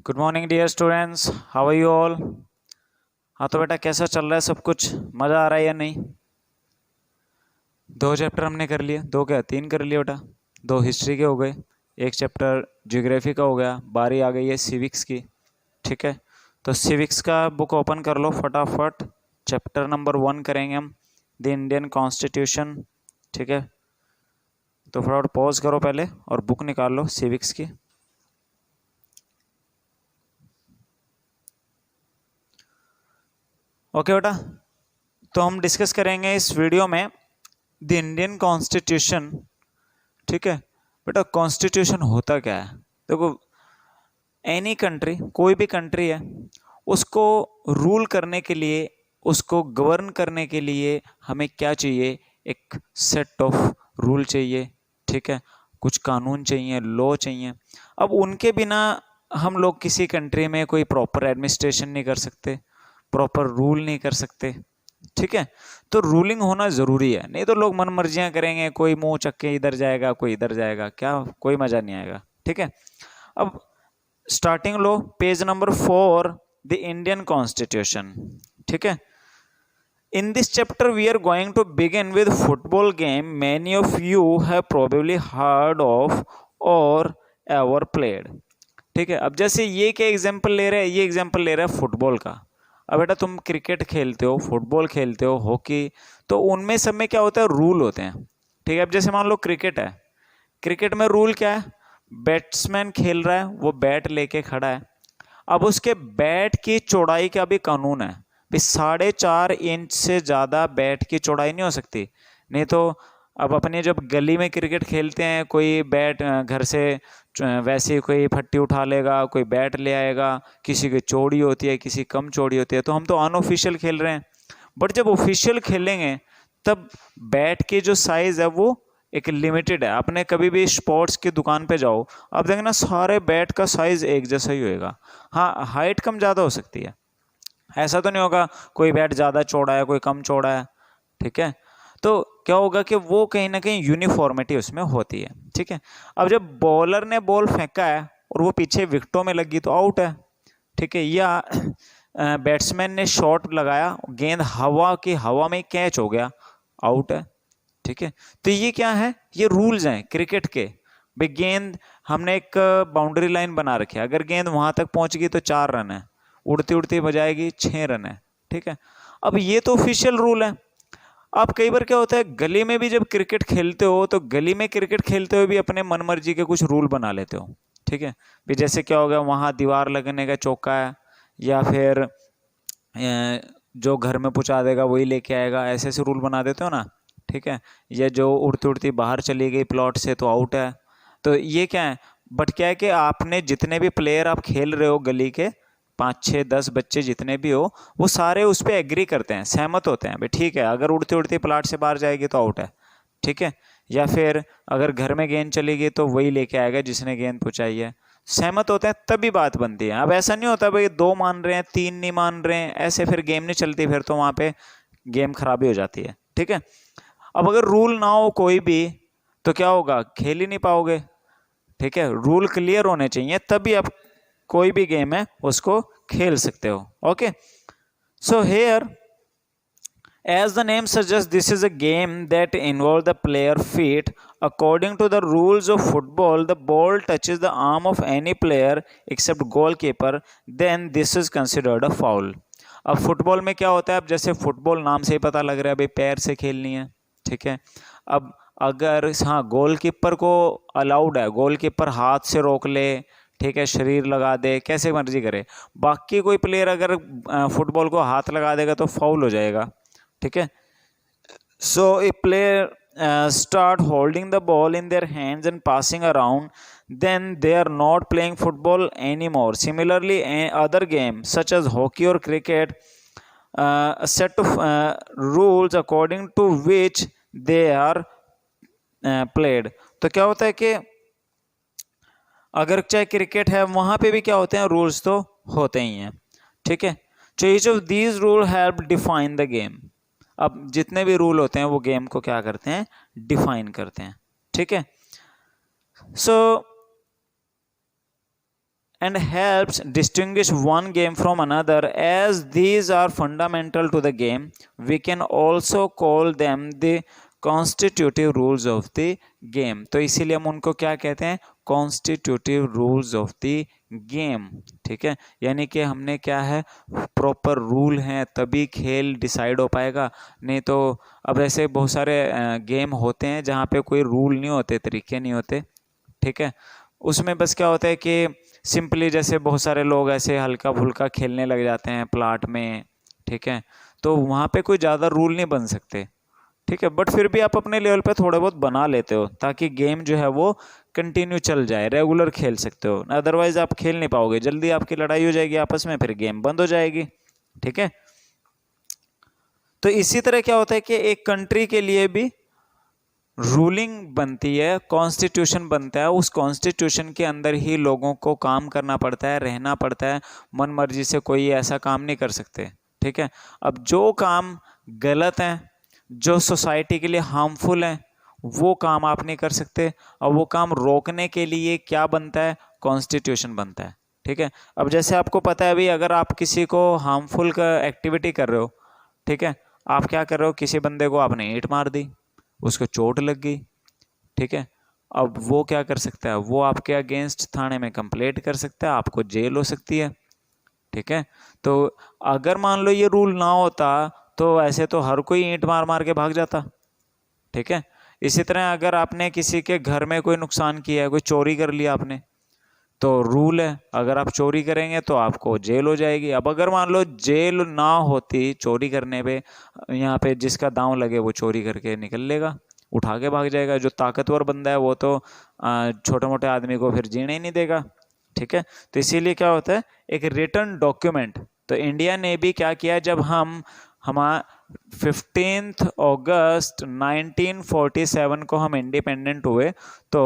Good morning dear students, how are you all. हाँ तो बेटा कैसा चल रहा है सब कुछ, मज़ा आ रहा है या नहीं। 2 चैप्टर हमने कर लिए, 2 क्या 3 कर लिए बेटा। 2 हिस्ट्री के हो गए, 1 चैप्टर ज्योग्राफी का हो गया। बारी आ गई है सिविक्स की। ठीक है, तो सिविक्स का बुक ओपन कर लो फटाफट। चैप्टर नंबर 1 करेंगे हम, द इंडियन कॉन्स्टिट्यूशन। ठीक है, तो फटाफट पॉज करो पहले और बुक निकाल लो सिविक्स की। ओके बेटा, तो हम डिस्कस करेंगे इस वीडियो में द इंडियन कॉन्स्टिट्यूशन। ठीक है बेटा, कॉन्स्टिट्यूशन होता क्या है। देखो, एनी कंट्री, कोई भी कंट्री है, उसको रूल करने के लिए, उसको गवर्न करने के लिए हमें क्या चाहिए, एक सेट ऑफ रूल चाहिए। ठीक है, कुछ कानून चाहिए, लॉ चाहिए। अब उनके बिना हम लोग किसी कंट्री में कोई प्रॉपर एडमिनिस्ट्रेशन नहीं कर सकते, प्रॉपर रूल नहीं कर सकते। ठीक है, तो रूलिंग होना ज़रूरी है, नहीं तो लोग मन मर्जियाँ करेंगे, कोई मुंह चक के इधर जाएगा, कोई इधर जाएगा, क्या कोई मज़ा नहीं आएगा। ठीक है, अब starting low page number 4, the Indian constitution. ठीक है, in this chapter we are going to begin with football game many of you have probably heard of or ever played। ठीक है, अब जैसे ये क्या एग्जाम्पल ले रहा है, ये एग्जाम्पल ले रहा है फुटबॉल का। अब बेटा तुम क्रिकेट खेलते हो, फुटबॉल खेलते हो, हॉकी, तो उनमें सब में क्या होता है, रूल होते हैं। ठीक है, अब जैसे मान लो क्रिकेट है, क्रिकेट में रूल क्या है, बैट्समैन खेल रहा है, वो बैट लेके खड़ा है। अब उसके बैट की चौड़ाई का भी कानून है भी, 4.5 इंच से ज़्यादा बैट की चौड़ाई नहीं हो सकती। नहीं तो अब अपने जब गली में क्रिकेट खेलते हैं, कोई बैट घर से वैसे कोई फट्टी उठा लेगा, कोई बैट ले आएगा, किसी की चौड़ी होती है, किसी कम चौड़ी होती है, तो हम तो अनऑफिशियल खेल रहे हैं। बट जब ऑफिशियल खेलेंगे तब बैट की जो साइज़ है वो एक लिमिटेड है। आपने कभी भी स्पोर्ट्स की दुकान पे जाओ, आप देखना सारे बैट का साइज़ एक जैसा ही होएगा। हाँ, हाइट कम ज़्यादा हो सकती है, ऐसा तो नहीं होगा कोई बैट ज़्यादा चौड़ा है, कोई कम चौड़ा है। ठीक है, तो क्या होगा कि वो कहीं ना कहीं यूनिफॉर्मिटी उसमें होती है। ठीक है, अब जब बॉलर ने बॉल फेंका है और वो पीछे विकेटों में लगी तो आउट है। ठीक है, या बैट्समैन ने शॉट लगाया, गेंद हवा में कैच हो गया, आउट है। ठीक है, तो ये क्या है, ये रूल्स हैं क्रिकेट के। भाई गेंद, हमने एक बाउंड्री लाइन बना रखी है, अगर गेंद वहां तक पहुंच गई तो 4 रन है, उड़ती उड़ती बजाएगी 6 रन है। ठीक है, अब ये तो ऑफिशियल रूल है। अब कई बार क्या होता है, गली में भी जब क्रिकेट खेलते हो तो गली में क्रिकेट खेलते हुए भी अपने मन मर्जी के कुछ रूल बना लेते हो। ठीक है, भी जैसे क्या हो गया, वहां दीवार लगने का चौका है, या फिर जो घर में पहुंचा देगा वही लेके आएगा, ऐसे ऐसे रूल बना देते हो ना। ठीक है, या जो उड़ती उड़ती बाहर चली गई प्लॉट से तो आउट है। तो ये क्या है, बट क्या है कि आपने जितने भी प्लेयर आप खेल रहे हो, गली के 5 6 10 बच्चे जितने भी हो, वो सारे उस पर एग्री करते हैं, सहमत होते हैं भाई ठीक है, अगर उड़ती उड़ती प्लाट से बाहर जाएगी तो आउट है। ठीक है, या फिर अगर घर में गेंद चली गई तो वही लेके आएगा जिसने गेंद पहुंचाई है। सहमत होते हैं तभी बात बनती है। अब ऐसा नहीं होता भाई 2 मान रहे हैं 3 नहीं मान रहे हैं, ऐसे फिर गेम नहीं चलती, फिर तो वहां पे गेम खराबी हो जाती है। ठीक है, अब अगर रूल ना हो कोई भी तो क्या होगा, खेल ही नहीं पाओगे। ठीक है, रूल क्लियर होने चाहिए तभी आप कोई भी गेम है उसको खेल सकते हो। Okay, so here as the name suggests, this is a game that involves the player feet. According to the rules of football, the ball touches the arm of any player except goalkeeper, then this is considered a foul. अब football में क्या होता है, अब जैसे football नाम से ही पता लग रहा है भाई पैर से खेलनी है। ठीक है, अब अगर हाँ गोलकीपर को अलाउड है, गोलकीपर हाथ से रोक ले, ठीक है, शरीर लगा दे, कैसे मर्जी करे। बाकी कोई प्लेयर अगर फुटबॉल को हाथ लगा देगा तो फाउल हो जाएगा। ठीक है, सो ए player start holding the ball in their hands and passing around, then they are not playing football anymore. Similarly, other games such as hockey or cricket, a set of rules according to which they are played. तो क्या होता है कि अगर चाहे cricket है वहां पे भी क्या होते हैं, रूल्स तो होते ही हैं। ठीक है, so each of these rules help define the game. अब जितने भी रूल होते हैं वो गेम को क्या करते हैं, डिफाइन करते हैं। ठीक है, सो and helps distinguish one game from another. As these are fundamental to the game, we can also call them the constitutive rules of the game. तो इसीलिए हम उनको क्या कहते हैं, constitutive rules of the game. ठीक है, यानी कि हमने क्या है, प्रॉपर रूल हैं तभी खेल डिसाइड हो पाएगा. नहीं तो अब ऐसे बहुत सारे गेम होते हैं जहाँ पे कोई रूल नहीं होते, तरीके नहीं होते. ठीक है, उसमें बस क्या होता है कि सिंपली जैसे बहुत सारे लोग ऐसे हल्का फुल्का खेलने लग जाते हैं प्लाट में. ठीक है, तो वहाँ पे कोई ज़्यादा रूल नहीं बन सकते. ठीक है, बट फिर भी आप अपने लेवल पे थोड़े बहुत बना लेते हो ताकि गेम जो है वो कंटिन्यू चल जाए, रेगुलर खेल सकते हो. अदरवाइज आप खेल नहीं पाओगे, जल्दी आपकी लड़ाई हो जाएगी आपस में, फिर गेम बंद हो जाएगी. ठीक है, तो इसी तरह क्या होता है कि एक कंट्री के लिए भी रूलिंग बनती है, कॉन्स्टिट्यूशन बनता है. उस कॉन्स्टिट्यूशन के अंदर ही लोगों को काम करना पड़ता है, रहना पड़ता है. मन मर्जी से कोई ऐसा काम नहीं कर सकते. ठीक है, अब जो काम गलत है, जो सोसाइटी के लिए हार्मफुल है, वो काम आप नहीं कर सकते. और वो काम रोकने के लिए क्या बनता है, कॉन्स्टिट्यूशन बनता है. ठीक है, अब जैसे आपको पता है अभी, अगर आप किसी को हार्मफुल का एक्टिविटी कर रहे हो, ठीक है, आप क्या कर रहे हो, किसी बंदे को आपने ईंट मार दी, उसको चोट लग गई. ठीक है, अब वो क्या कर सकता है, वो आपके अगेंस्ट थाने में कंप्लेंट कर सकता है, आपको जेल हो सकती है. ठीक है, तो अगर मान लो ये रूल ना होता तो ऐसे तो हर कोई ईंट मार मार के भाग जाता. ठीक है, इसी तरह अगर आपने किसी के घर में कोई नुकसान किया है, कोई चोरी कर लिया आपने, तो रूल है अगर आप चोरी करेंगे तो आपको जेल हो जाएगी. अब अगर मान लो जेल ना होती चोरी करने पे, यहाँ पे जिसका दांव लगे वो चोरी करके निकल लेगा, उठा के भाग जाएगा. जो ताकतवर बंदा है वो तो छोटे मोटे आदमी को फिर जीने ही नहीं देगा. ठीक है, तो इसीलिए क्या होता है, एक रिटन डॉक्यूमेंट. तो इंडिया ने भी क्या किया, जब हम 15 अगस्त 1947 को हम इंडिपेंडेंट हुए, तो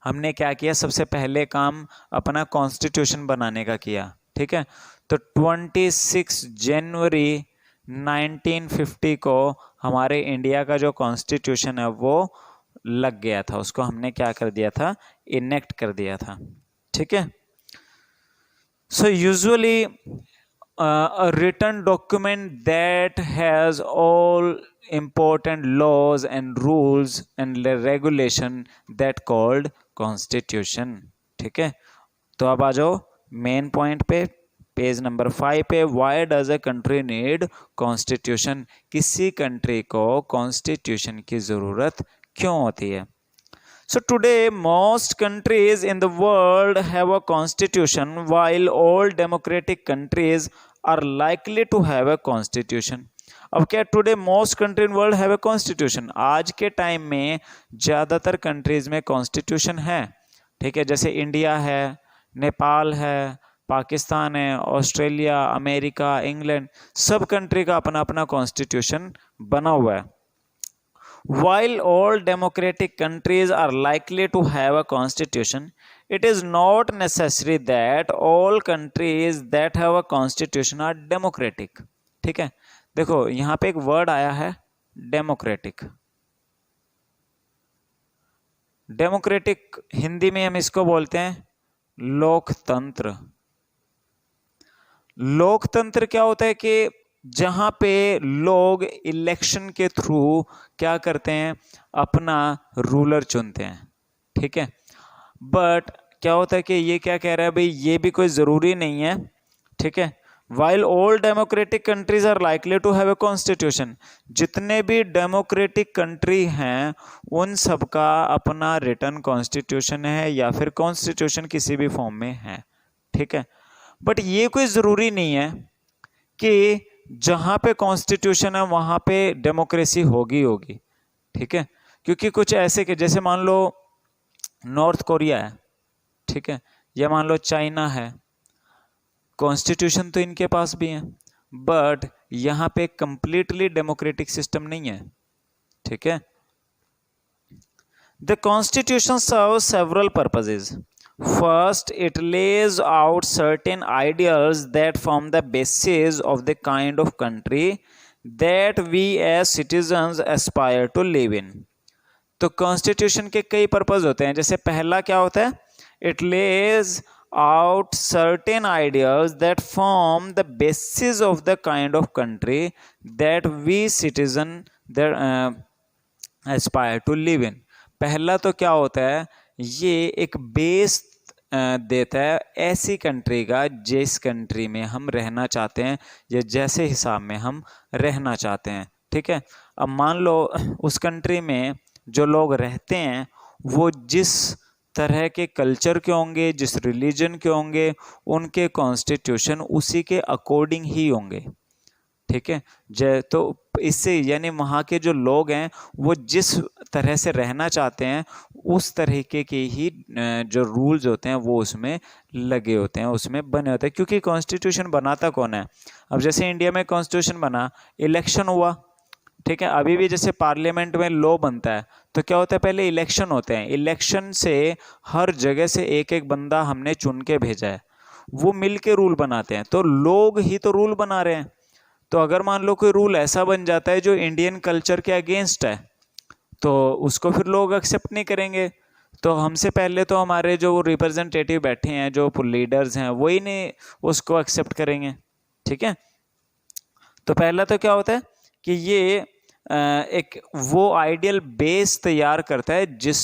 हमने क्या किया, सबसे पहले काम अपना कॉन्स्टिट्यूशन बनाने का किया. ठीक है, तो 26 जनवरी 1950 को हमारे इंडिया का जो कॉन्स्टिट्यूशन है वो लग गया था. उसको हमने क्या कर दिया था, इनेक्ट कर दिया था. ठीक है, so usually a written document that has all important laws and rules and regulation that called constitution. ठीक है, तो अब आ जाओ मेन पॉइंट पे, पेज नंबर 5 पे. Why does a country need constitution, किसी कंट्री को कॉन्स्टिट्यूशन की जरूरत क्यों होती है. So today most countries in the world have a constitution, while all democratic countries are likely to have a constitution. अब क्या, today most country in world have a constitution, आज के टाइम में ज़्यादातर कंट्रीज में कॉन्स्टिट्यूशन है. ठीक है, जैसे इंडिया है, नेपाल है, पाकिस्तान है, ऑस्ट्रेलिया, अमेरिका, इंग्लैंड, सब कंट्री का अपना अपना कॉन्स्टिट्यूशन बना हुआ है. While all democratic countries are likely to have a constitution, it is not necessary that all countries that have a constitution are democratic. ठीक है, देखो यहाँ पे एक वर्ड आया है डेमोक्रेटिक. डेमोक्रेटिक हिंदी में हम इसको बोलते हैं लोकतंत्र. लोकतंत्र क्या होता है कि जहां पे लोग इलेक्शन के थ्रू क्या करते हैं, अपना रूलर चुनते हैं. ठीक है, बट क्या होता है कि ये क्या कह रहा है भाई, ये भी कोई ज़रूरी नहीं है. ठीक है, while all democratic countries are likely to have a constitution, जितने भी डेमोक्रेटिक कंट्री हैं उन सब का अपना रिटन कॉन्स्टिट्यूशन है या फिर कॉन्स्टिट्यूशन किसी भी फॉर्म में है. ठीक है, बट ये कोई ज़रूरी नहीं है कि जहाँ पे कॉन्स्टिट्यूशन है वहाँ पे डेमोक्रेसी होगी. ठीक है, क्योंकि कुछ ऐसे के जैसे मान लो नॉर्थ कोरिया है, ठीक है, या मान लो चाइना है, कॉन्स्टिट्यूशन तो इनके पास भी है, बट यहाँ पे कंप्लीटली डेमोक्रेटिक सिस्टम नहीं है. ठीक है, the constitution serve several purposes. First, it lays out certain ideals that form the basis of the kind of country that we as citizens aspire to live in. तो constitution के कई purpose होते हैं. जैसे पहला क्या होता है, it Lay's out certain ideas that form the basis of the kind of country that we citizen that aspire to live in। पहला तो क्या होता है, ये एक बेस देता है ऐसी कंट्री का जिस कंट्री में हम रहना चाहते हैं या जैसे हिसाब में हम रहना चाहते हैं। ठीक है, अब मान लो उस कंट्री में जो लोग रहते हैं वो जिस तरह के कल्चर के होंगे, जिस रिलीजन के होंगे, उनके कॉन्स्टिट्यूशन उसी के अकॉर्डिंग ही होंगे। ठीक है, तो इससे यानी वहाँ के जो लोग हैं वो जिस तरह से रहना चाहते हैं उस तरीके के ही जो रूल्स होते हैं वो उसमें लगे होते हैं, उसमें बने होते हैं। क्योंकि कॉन्स्टिट्यूशन बनाता कौन है? अब जैसे इंडिया में कॉन्स्टिट्यूशन बना, इलेक्शन हुआ। ठीक है, अभी भी जैसे पार्लियामेंट में लॉ बनता है तो क्या होता है, पहले इलेक्शन होते हैं। इलेक्शन से हर जगह से एक एक बंदा हमने चुन के भेजा है, वो मिल के रूल बनाते हैं, तो लोग ही तो रूल बना रहे हैं। तो अगर मान लो कोई रूल ऐसा बन जाता है जो इंडियन कल्चर के अगेंस्ट है तो उसको फिर लोग एक्सेप्ट नहीं करेंगे। तो हमसे पहले तो हमारे जो रिप्रेजेंटेटिव बैठे हैं, जो लीडर्स हैं, वही नहीं उसको एक्सेप्ट करेंगे। ठीक है, तो पहला तो क्या होता है कि ये एक वो आइडियल बेस तैयार करता है जिस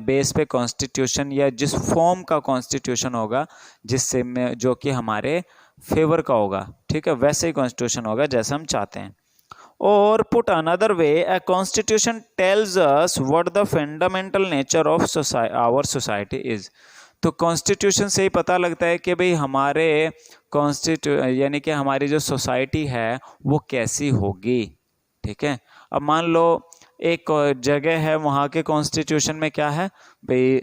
बेस पे कॉन्स्टिट्यूशन या जिस फॉर्म का कॉन्स्टिट्यूशन होगा जिससे में जो कि हमारे फेवर का होगा। ठीक है, वैसे ही कॉन्स्टिट्यूशन होगा जैसा हम चाहते हैं। और put another way, a constitution tells us what the fundamental nature of our society is. तो कॉन्स्टिट्यूशन से ही पता लगता है कि भाई हमारे यानी कि हमारी जो सोसाइटी है वो कैसी होगी। ठीक है, अब मान लो एक जगह है, वहाँ के कॉन्स्टिट्यूशन में क्या है भाई,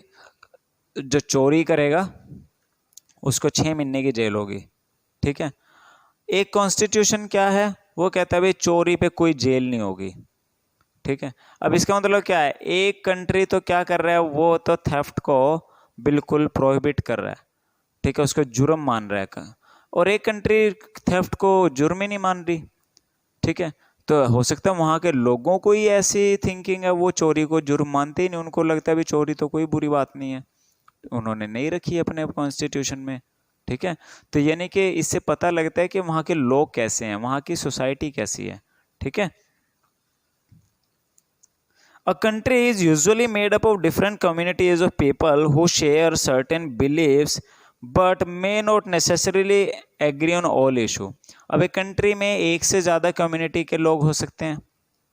जो चोरी करेगा उसको 6 महीने की जेल होगी। ठीक है, एक कॉन्स्टिट्यूशन क्या है, वो कहता है भाई चोरी पे कोई जेल नहीं होगी। ठीक है, अब इसका मतलब क्या है, एक कंट्री तो क्या कर रहा है, वो तो थेफ्ट को बिल्कुल प्रोहिबिट कर रहा है। ठीक है, उसको जुर्म मान रहा है, और एक कंट्री थेफ्ट को जुर्म ही नहीं मान रही। ठीक है, तो हो सकता है वहाँ के लोगों को ही ऐसी थिंकिंग है, वो चोरी को जुर्म मानते ही नहीं, उनको लगता है भाई चोरी तो कोई बुरी बात नहीं है, उन्होंने नहीं रखी अपने कॉन्स्टिट्यूशन में। ठीक है, तो यानी कि इससे पता लगता है कि वहाँ के लोग कैसे हैं, वहाँ की सोसाइटी कैसी है। ठीक है, A country is usually made up of different communities of people who share certain beliefs but may not necessarily agree on all issue। अब एक कंट्री में एक से ज़्यादा कम्युनिटी के लोग हो सकते हैं।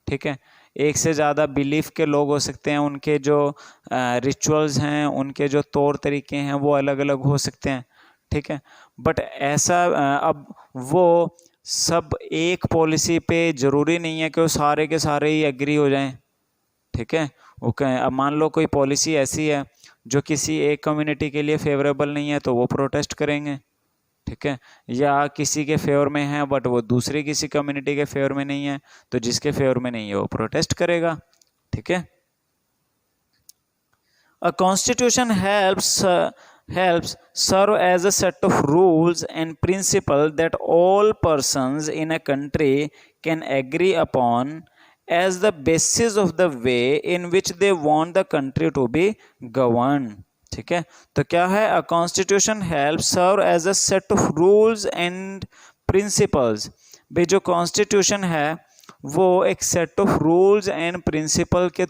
ठीक है, एक से ज़्यादा बिलीफ के लोग हो सकते हैं, उनके जो रिचुअल्स हैं, उनके जो तौर तरीके हैं वो अलग अलग हो सकते हैं। ठीक है, बट ऐसा अब वो सब एक पॉलिसी पे ज़रूरी नहीं है कि वो सारे के सारे ही एग्री हो जाएं। ठीक है, ओके, अब मान लो कोई पॉलिसी ऐसी है जो किसी एक कम्युनिटी के लिए फेवरेबल नहीं है तो वो प्रोटेस्ट करेंगे। ठीक है, या किसी के फेवर में है बट वो दूसरी किसी कम्युनिटी के फेवर में नहीं है, तो जिसके फेवर में नहीं है वो प्रोटेस्ट करेगा। ठीक है, a constitution helps serve as a set of rules and principles that all persons in a country can agree upon as the basis of the way in which they want the country to be governed। ठीक है, तो क्या है, a constitution helps serve as a set of rules and principles। भाई जो constitution है वो एक set of rules and principle के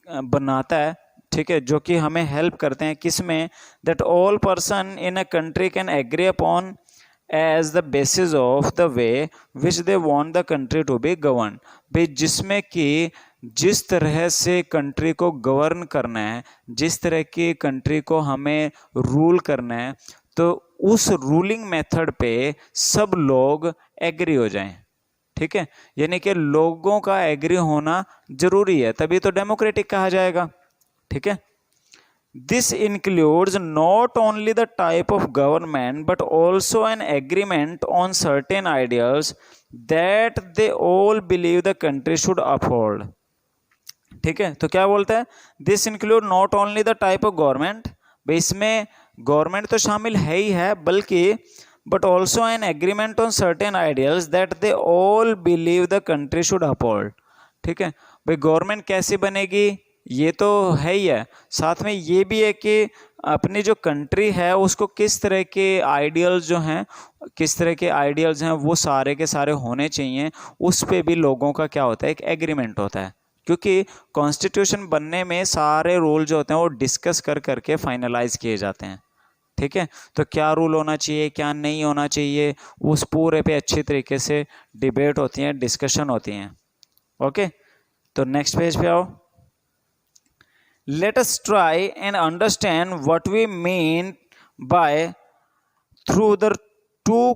बनाता है। ठीक है, जो कि हमें हेल्प करते हैं किस में, that all person in a country can agree upon as the basis of the way which they want the country to be govern. भाई जिसमें कि जिस तरह से कंट्री को गवर्न करना है, जिस तरह की कंट्री को हमें रूल करना है, तो उस रूलिंग मेथड पे सब लोग एग्री हो जाएं। ठीक है, यानी कि लोगों का एग्री होना जरूरी है, तभी तो डेमोक्रेटिक कहा जाएगा। ठीक है, this includes not only the type of government but also an agreement on certain ideas that they all believe the country should uphold. ठीक है, तो क्या बोलता है, this include not only the type of government, इसमें government तो शामिल है ही है, बल्कि but also an agreement on certain ideas that they all believe the country should uphold. ठीक है, भाई गवर्नमेंट कैसी बनेगी, ये तो है ही है, साथ में ये भी है कि अपनी जो कंट्री है उसको किस तरह के आइडियल्स जो हैं, किस तरह के आइडियल्स हैं वो सारे के सारे होने चाहिए, उस पे भी लोगों का क्या होता है, एक एग्रीमेंट होता है। क्योंकि कॉन्स्टिट्यूशन बनने में सारे रूल जो होते हैं वो डिस्कस कर करके फाइनलाइज किए जाते हैं। ठीक है, तो क्या रूल होना चाहिए, क्या नहीं होना चाहिए, उस पूरे पे अच्छी तरीके से डिबेट होती है, डिस्कशन होती हैं। ओके, तो नेक्स्ट पेज पे आओ। Let us try and understand what we mean by through the two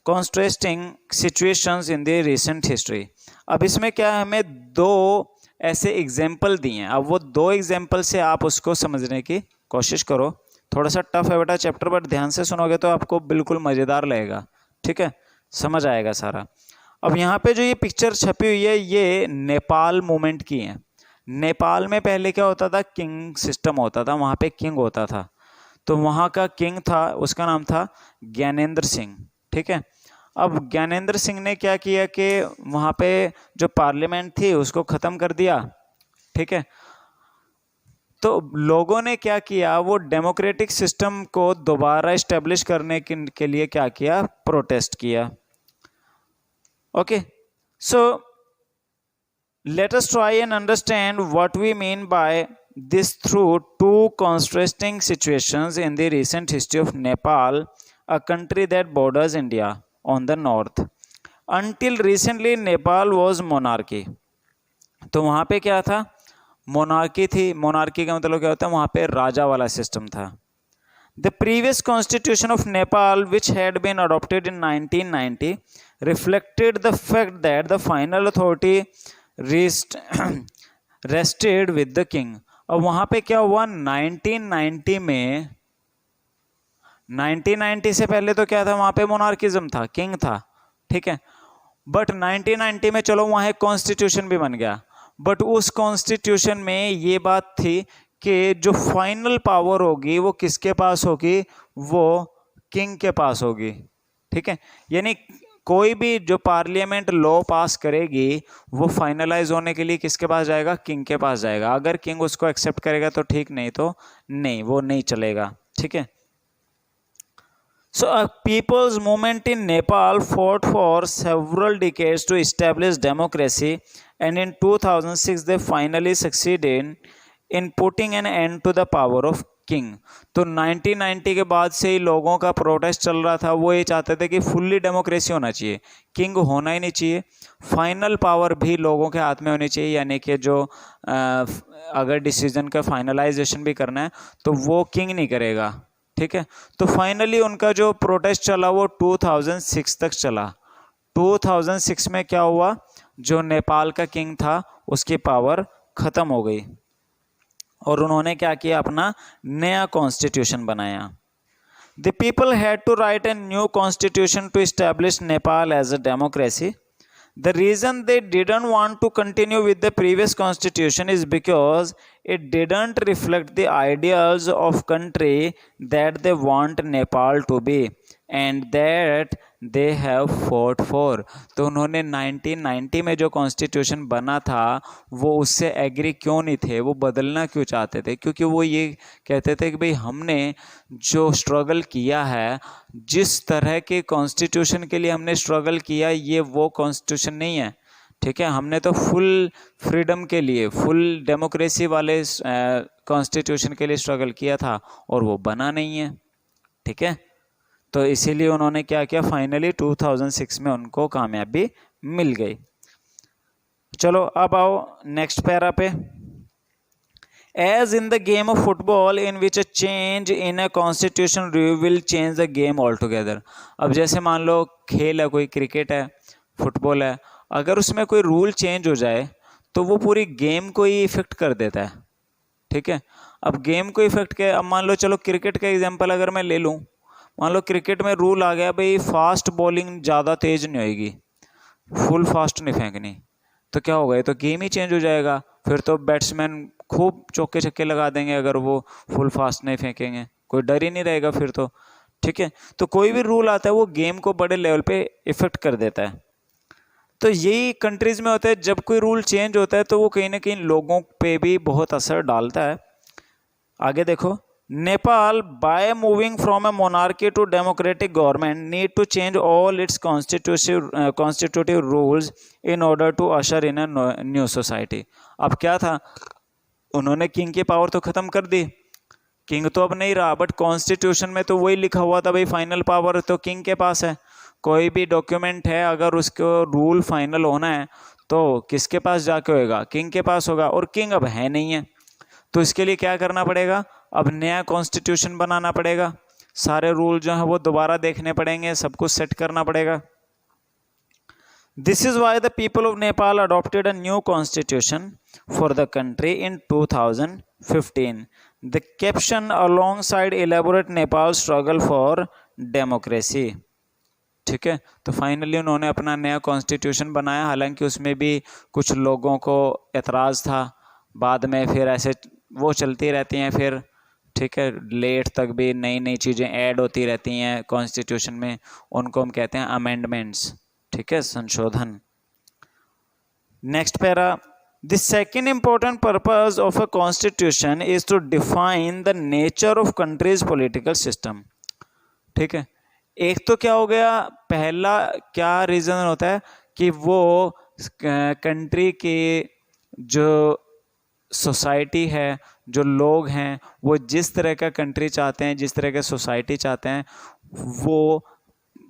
contrasting situations in the recent history। अब इसमें क्या है, हमें दो ऐसे एग्जाम्पल दिए हैं। अब वो दो एग्जाम्पल से आप उसको समझने की कोशिश करो। थोड़ा सा टफ है बेटा चैप्टर, बट ध्यान से सुनोगे तो आपको बिल्कुल मज़ेदार लगेगा। ठीक है, समझ आएगा सारा। अब यहाँ पे जो ये पिक्चर छपी हुई है ये नेपाल मूवमेंट की है। नेपाल में पहले क्या होता था, किंग सिस्टम होता था, वहाँ पे किंग होता था। तो वहाँ का किंग था, उसका नाम था ज्ञानेंद्र सिंह। ठीक है, अब ज्ञानेंद्र सिंह ने क्या किया कि वहाँ पे जो पार्लियामेंट थी उसको ख़त्म कर दिया। ठीक है, तो लोगों ने क्या किया, वो डेमोक्रेटिक सिस्टम को दोबारा इस्टेब्लिश करने के लिए क्या किया, प्रोटेस्ट किया। Okay, so let us try and understand what we mean by this through two contrasting situations in the recent history of Nepal, a country that borders India on the north. Until recently Nepal was monarchy। तो वहाँ पे क्या था, monarchy थी। Monarchy का मतलब क्या होता है, वहाँ पे राजा वाला सिस्टम था। The previous constitution of Nepal, which had been adopted in 1990, reflected the fact that the final authority rested with the king। अब वहाँ पे क्या हुआ, 1990 में, 1990 से पहले तो क्या था, वहाँ पे मोनार्किज्म था, किंग था। ठीक है, बट 1990 में चलो वहाँ एक कॉन्स्टिट्यूशन भी बन गया। बट उस कॉन्स्टिट्यूशन में ये बात थी कि जो फाइनल पावर होगी वो किसके पास होगी, वो किंग के पास होगी। ठीक है, यानी कोई भी जो पार्लियामेंट लॉ पास करेगी वो फाइनलाइज होने के लिए किसके पास जाएगा, किंग के पास जाएगा। अगर किंग उसको एक्सेप्ट करेगा तो ठीक, नहीं तो नहीं, वो नहीं चलेगा। ठीक है, so a people's movement in Nepal fought for several decades to establish democracy, and in 2006 they finally succeeded in putting an end to the power of king. तो 1990 के बाद से ही लोगों का प्रोटेस्ट चल रहा था, वो ये चाहते थे कि फुल्ली डेमोक्रेसी होना चाहिए, किंग होना ही नहीं चाहिए, फाइनल पावर भी लोगों के हाथ में होनी चाहिए। यानी कि जो अगर डिसीजन का फाइनलाइजेशन भी करना है तो वो किंग नहीं करेगा। ठीक है, तो फाइनली उनका जो प्रोटेस्ट चला वो 2006 तक चला। 2006 में क्या हुआ, जो नेपाल का किंग था उसकी पावर ख़त्म हो गई और उन्होंने क्या किया, अपना नया कॉन्स्टिट्यूशन बनाया। The people had to write a new constitution to establish Nepal as a democracy. The reason they didn't want to continue with the previous constitution is because it didn't reflect the ideals of country that they want Nepal to be and that they have fought for। तो उन्होंने 1990 में जो constitution बना था वो उससे agree क्यों नहीं थे, वो बदलना क्यों चाहते थे, क्योंकि वो ये कहते थे कि भाई हमने जो स्ट्रगल किया है, जिस तरह के कॉन्स्टिट्यूशन के लिए हमने स्ट्रगल किया, ये वो कॉन्स्टिट्यूशन नहीं है। ठीक है, हमने तो फुल फ्रीडम के लिए, फुल डेमोक्रेसी वाले कॉन्स्टिट्यूशन के लिए स्ट्रगल किया था और वो बना नहीं है। ठीक है, तो इसीलिए उन्होंने क्या किया, फाइनली 2006 में उनको कामयाबी मिल गई। चलो अब आओ नेक्स्ट पैरा पे। As in the game of football in which a change in a constitution will change the game altogether। अब जैसे मान लो खेल है, कोई क्रिकेट है, फुटबॉल है, अगर उसमें कोई रूल चेंज हो जाए तो वो पूरी गेम को ही इफेक्ट कर देता है। ठीक है, अब गेम को इफेक्ट क्या, अब मान लो चलो क्रिकेट का एग्जांपल अगर मैं ले लूँ, मान लो क्रिकेट में रूल आ गया भाई फास्ट बॉलिंग ज़्यादा तेज नहीं होएगी, फुल फास्ट नहीं फेंकनी, तो क्या होगा, ये तो गेम ही चेंज हो जाएगा। फिर तो बैट्समैन खूब चौके छक्के लगा देंगे अगर वो फुल फास्ट नहीं फेंकेंगे, कोई डर ही नहीं रहेगा फिर तो। ठीक है, तो कोई भी रूल आता है वो गेम को बड़े लेवल पे इफेक्ट कर देता है। तो यही कंट्रीज में होता है, जब कोई रूल चेंज होता है तो वो कहीं ना कहीं लोगों पे भी बहुत असर डालता है। आगे देखो, Nepal by moving from a monarchy to democratic government need to change all its constitutive rules in order to usher in a new society. अब क्या था, उन्होंने किंग की पावर तो खत्म कर दी, किंग तो अब नहीं रहा, बट कॉन्स्टिट्यूशन में तो वही लिखा हुआ था भाई फाइनल पावर तो किंग के पास है। कोई भी डॉक्यूमेंट है अगर उसको रूल फाइनल होना है तो किसके पास जाके होगा, किंग के पास होगा, और किंग अब है नहीं है। तो इसके लिए क्या करना पड़ेगा, अब नया कॉन्स्टिट्यूशन बनाना पड़ेगा, सारे रूल जो है वो दोबारा देखने पड़ेंगे, सब कुछ सेट करना पड़ेगा। This is why the people of Nepal adopted a new constitution for the country in 2015. The caption alongside elaborate Nepal's struggle for democracy. ठीक है, तो फाइनली उन्होंने अपना नया कॉन्स्टिट्यूशन बनाया, हालांकि उसमें भी कुछ लोगों को एतराज़ था, बाद में फिर ऐसे वो चलती रहती हैं फिर, ठीक है, लेट तक भी नई नई चीज़ें ऐड होती रहती हैं कॉन्स्टिट्यूशन में, उनको हम कहते हैं अमेंडमेंट्स, ठीक है, संशोधन। Next para, the second important purpose of a constitution is to define the nature of country's political system. ठीक है, एक तो क्या हो गया, पहला क्या रीज़न होता है कि वो कंट्री की जो सोसाइटी है, जो लोग हैं, वो जिस तरह का कंट्री चाहते हैं, जिस तरह का सोसाइटी चाहते हैं, वो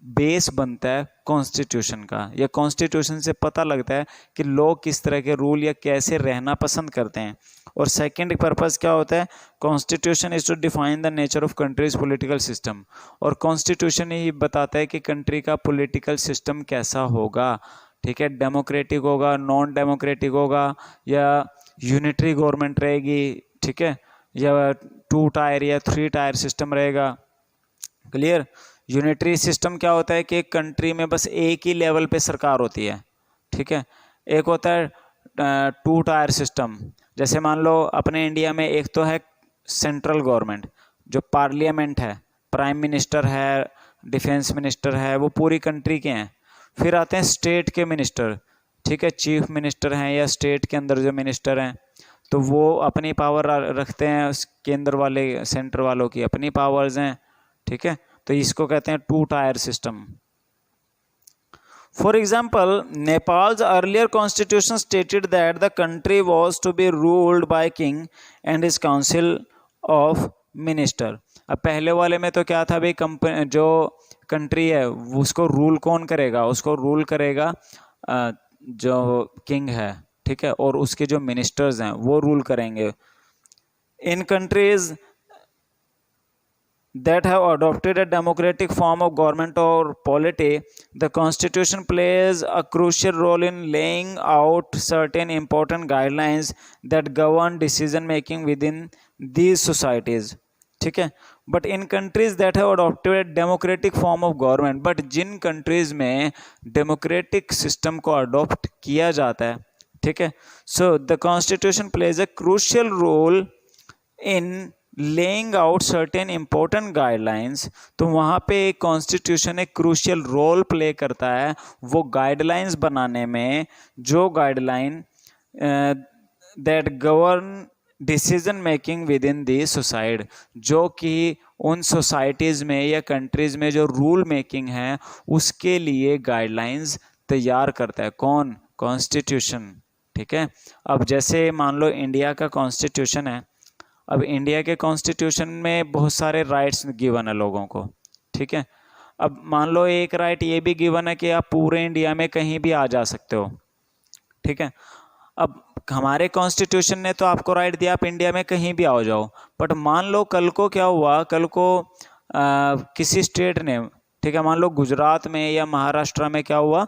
बेस बनता है कॉन्स्टिट्यूशन का, या कॉन्स्टिट्यूशन से पता लगता है कि लोग किस तरह के रूल या कैसे रहना पसंद करते हैं। और सेकंड पर्पस क्या होता है, constitution is to define the nature of country's political system, और कॉन्स्टिट्यूशन ही बताता है कि कंट्री का पॉलिटिकल सिस्टम कैसा होगा। ठीक है, डेमोक्रेटिक होगा, नॉन डेमोक्रेटिक होगा, या यूनिटरी गवर्नमेंट रहेगी, ठीक है, या 2 टायर या 3 टायर सिस्टम रहेगा। क्लियर। यूनिटरी सिस्टम क्या होता है कि एक कंट्री में बस एक ही लेवल पे सरकार होती है, ठीक है। एक होता है 2 टायर सिस्टम, जैसे मान लो अपने इंडिया में एक तो है सेंट्रल गवर्नमेंट, जो पार्लियामेंट है, प्राइम मिनिस्टर है, डिफेंस मिनिस्टर है, वो पूरी कंट्री के हैं। फिर आते हैं स्टेट के मिनिस्टर, ठीक है, चीफ मिनिस्टर हैं या स्टेट के अंदर जो मिनिस्टर हैं, तो वो अपनी पावर रखते हैं, केंद्र वाले सेंटर वालों की अपनी पावर्स हैं, ठीक है। तो इसको कहते हैं 2 tier system. For example, Nepal's earlier constitution stated that the country was to be ruled by king and his council of minister. अब पहले वाले में तो क्या था भाई, जो कंट्री है उसको रूल कौन करेगा, उसको रूल करेगा जो किंग है, ठीक है, और उसके जो मिनिस्टर्स हैं वो रूल करेंगे। इन countries that have adopted a democratic form of government or polity, the constitution plays a crucial role in laying out certain important guidelines that govern decision making within these societies. ठीक है, but in countries that have adopted democratic form of government, but जिन countries में democratic system को adopt किया जाता है, ठीक है, so the constitution plays a crucial role in laying out certain important guidelines. तो वहाँ पे एक कॉन्स्टिट्यूशन एक क्रूशियल रोल प्ले करता है वो गाइडलाइंस बनाने में, जो guideline that govern decision making with in the society, जो कि उन सोसाइटीज़ में या कंट्रीज़ में जो रूल मेकिंग है उसके लिए गाइडलाइंस तैयार करता है। कौन? कॉन्स्टिट्यूशन। ठीक है, अब जैसे मान लो इंडिया का कॉन्स्टिट्यूशन है, अब इंडिया के कॉन्स्टिट्यूशन में बहुत सारे राइट्स गिवन है लोगों को, ठीक है। अब मान लो एक राइट ये भी गिवन है कि आप पूरे इंडिया में कहीं भी आ जा सकते हो, ठीक है। अब हमारे कॉन्स्टिट्यूशन ने तो आपको राइट दिया आप इंडिया में कहीं भी आओ जाओ, बट मान लो कल को क्या हुआ, कल को किसी स्टेट ने, ठीक है, मान लो गुजरात में या महाराष्ट्र में क्या हुआ,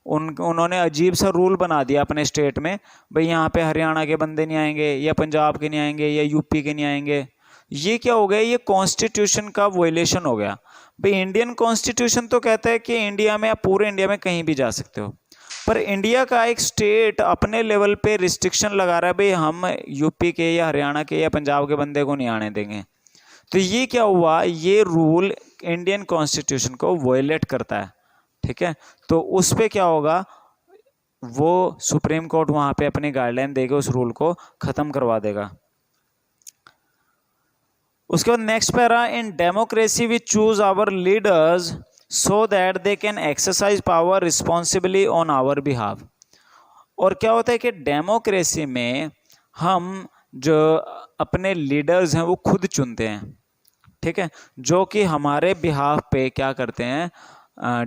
उन्होंने अजीब सा रूल बना दिया अपने स्टेट में, भाई यहाँ पे हरियाणा के बंदे नहीं आएंगे, या पंजाब के नहीं आएंगे, या यूपी के नहीं आएंगे। ये क्या हो गया, ये कॉन्स्टिट्यूशन का वायलेशन हो गया। भाई इंडियन कॉन्स्टिट्यूशन तो कहता है कि इंडिया में, आप पूरे इंडिया में कहीं भी जा सकते हो, पर इंडिया का एक स्टेट अपने लेवल पे रिस्ट्रिक्शन लगा रहा है, भाई हम यूपी के या हरियाणा के या पंजाब के बंदे को नहीं आने देंगे। तो ये क्या हुआ, ये रूल इंडियन कॉन्स्टिट्यूशन को वायलेट करता है, ठीक है। तो उस पर क्या होगा, वो सुप्रीम कोर्ट वहाँ पे अपनी गाइडलाइन देके उस रूल को ख़त्म करवा देगा। उसके बाद next para, in democracy we choose our leaders so that they can exercise power responsibly on our behalf. और क्या होता है कि डेमोक्रेसी में हम जो अपने लीडर्स हैं वो खुद चुनते हैं, ठीक है, जो कि हमारे बिहाफ पे क्या करते हैं,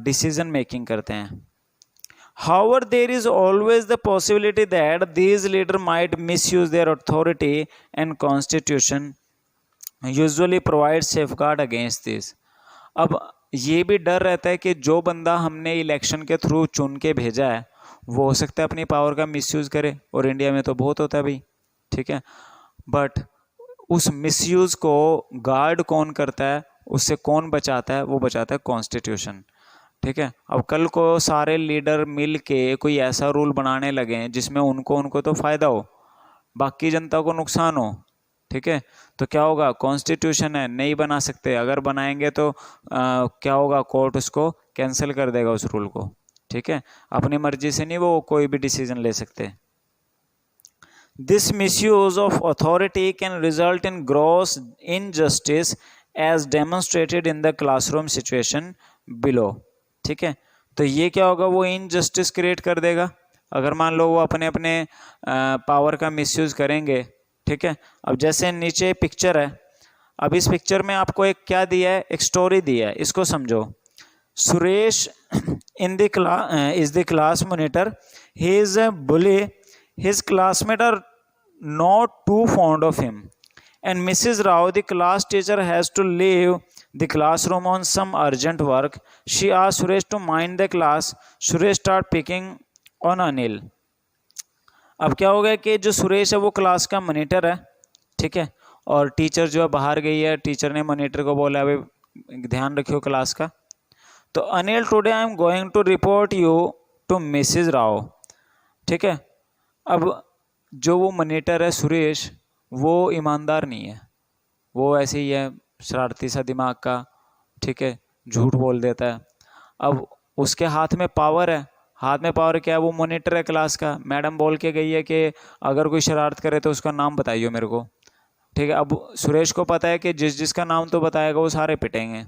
डिसीजन मेकिंग करते हैं। However, there is always the possibility that these leaders might misuse their authority and constitution usually provides safeguard against this। अब ये भी डर रहता है कि जो बंदा हमने इलेक्शन के थ्रू चुन के भेजा है वो हो सकता है अपनी पावर का मिसयूज करे, और इंडिया में तो बहुत होता है भाई, ठीक है। बट उस मिसयूज को गार्ड कौन करता है, उससे कौन बचाता है, वो बचाता है कॉन्स्टिट्यूशन, ठीक है। अब कल को सारे लीडर मिल के कोई ऐसा रूल बनाने लगे जिसमें उनको तो फ़ायदा हो, बाकी जनता को नुकसान हो, ठीक है, तो क्या होगा, कॉन्स्टिट्यूशन है, नहीं बना सकते। अगर बनाएंगे तो क्या होगा, कोर्ट उसको कैंसिल कर देगा उस रूल को, ठीक है। अपनी मर्जी से नहीं वो कोई भी डिसीजन ले सकते। This misuse of authority can result in gross injustice as demonstrated in the classroom situation below, ठीक है। तो ये क्या होगा, वो इनजस्टिस क्रिएट कर देगा अगर मान लो वो अपने अपने पावर का मिसयूज करेंगे, ठीक है। अब जैसे नीचे पिक्चर है, अब इस पिक्चर में आपको एक क्या दिया है, एक स्टोरी दिया है, इसको समझो। Suresh is the class monitor. He is a bully. His classmates are not too fond of him. And Mrs. Rao, the class teacher, has to leave the classroom on some urgent work. She asks Suresh to mind the class. Suresh start picking on Anil. अब क्या हो गया कि जो सुरेश है वो class का monitor है, ठीक है, और टीचर जो है बाहर गई है, टीचर ने मॉनिटर को बोला भाई ध्यान रखियो क्लास का। तो Anil, today I am going to report you to Mrs Rao, ठीक है। अब जो वो मॉनिटर है सुरेश, वो ईमानदार नहीं है, वो ऐसे ही है, शरारती सा दिमाग का, ठीक है, झूठ बोल देता है। अब उसके हाथ में पावर है, हाथ में पावर क्या है, वो मॉनिटर है क्लास का। मैडम बोल के गई है कि अगर कोई शरारत करे तो उसका नाम बताइए मेरे को, ठीक है। अब सुरेश को पता है कि जिसका नाम तो बताएगा वो सारे पिटेंगे,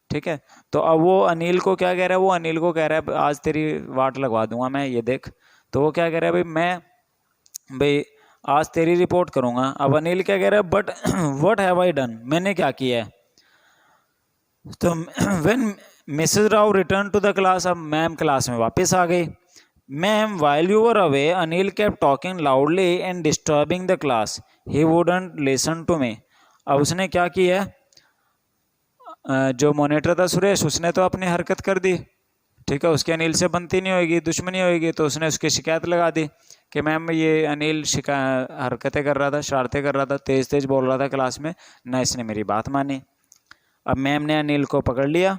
ठीक है। तो अब वो अनिल को क्या कह रहा है, वो अनिल को कह रहा है आज तेरी वाट लगवा दूंगा मैं, ये देख। तो वो क्या कह रहा है, भाई आज तेरी रिपोर्ट करूंगा। अब अनिल क्या कह रहा है, but what have I done, मैंने क्या किया है। तो when Mrs Rao return to the class, अब मैम क्लास में वापस आ गई। Ma'am, while you were away Anil kept talking loudly and disturbing the class, he wouldn't listen to me. अब उसने क्या किया, जो मॉनिटर था सुरेश, उसने तो अपनी हरकत कर दी, ठीक है, उसके अनिल से बनती नहीं होगी, दुश्मनी होगी, तो उसने उसकी शिकायत लगा दी कि मैम ये अनिल हरकतें कर रहा था, शरारतें कर रहा था, तेज तेज बोल रहा था क्लास में, ना इसने मेरी बात मानी। अब मैम ने अनिल को पकड़ लिया।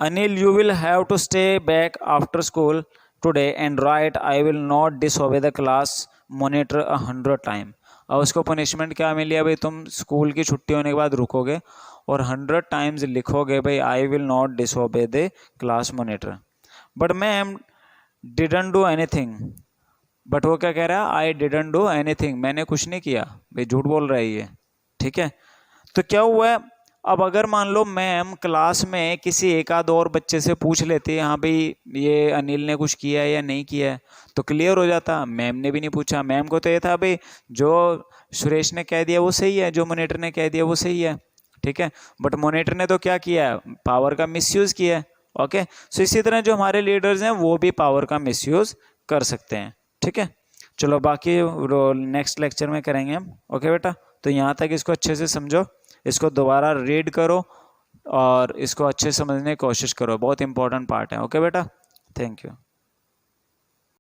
Anil, you will have to stay back after school today and write I will not disobey the class monitor 100 time. और उसको पनिशमेंट क्या मिली है, भाई तुम स्कूल की छुट्टी होने के बाद रुकोगे और 100 टाइम्स लिखोगे भाई आई will not disobey the class monitor. But ma'am didn't do anything, but वो क्या कह रहा है, आई डिडंट डू एनीथिंग, मैंने कुछ नहीं किया, भाई झूठ बोल रहा है ये, ठीक है। तो क्या हुआ है, अब अगर मान लो मैम क्लास में किसी एक आध और बच्चे से पूछ लेती, हाँ भाई ये अनिल ने कुछ किया है या नहीं किया है, तो क्लियर हो जाता। मैम ने भी नहीं पूछा, मैम को तो ये था भाई जो सुरेश ने कह दिया वो सही है, जो मॉनिटर ने कह दिया वो सही है, ठीक है। बट मॉनिटर ने तो क्या किया है, पावर का मिसयूज किया है, ओके। सो इसी तरह जो हमारे लीडर्स हैं वो भी पावर का मिसयूज कर सकते हैं, ठीक है। चलो बाकी नेक्स्ट लेक्चर में करेंगे हम, ओके बेटा। तो यहाँ तक इसको अच्छे से समझो, इसको दोबारा रीड करो और इसको अच्छे से समझने की कोशिश करो, बहुत इंपॉर्टेंट पार्ट है, ओके बेटा। Thank you.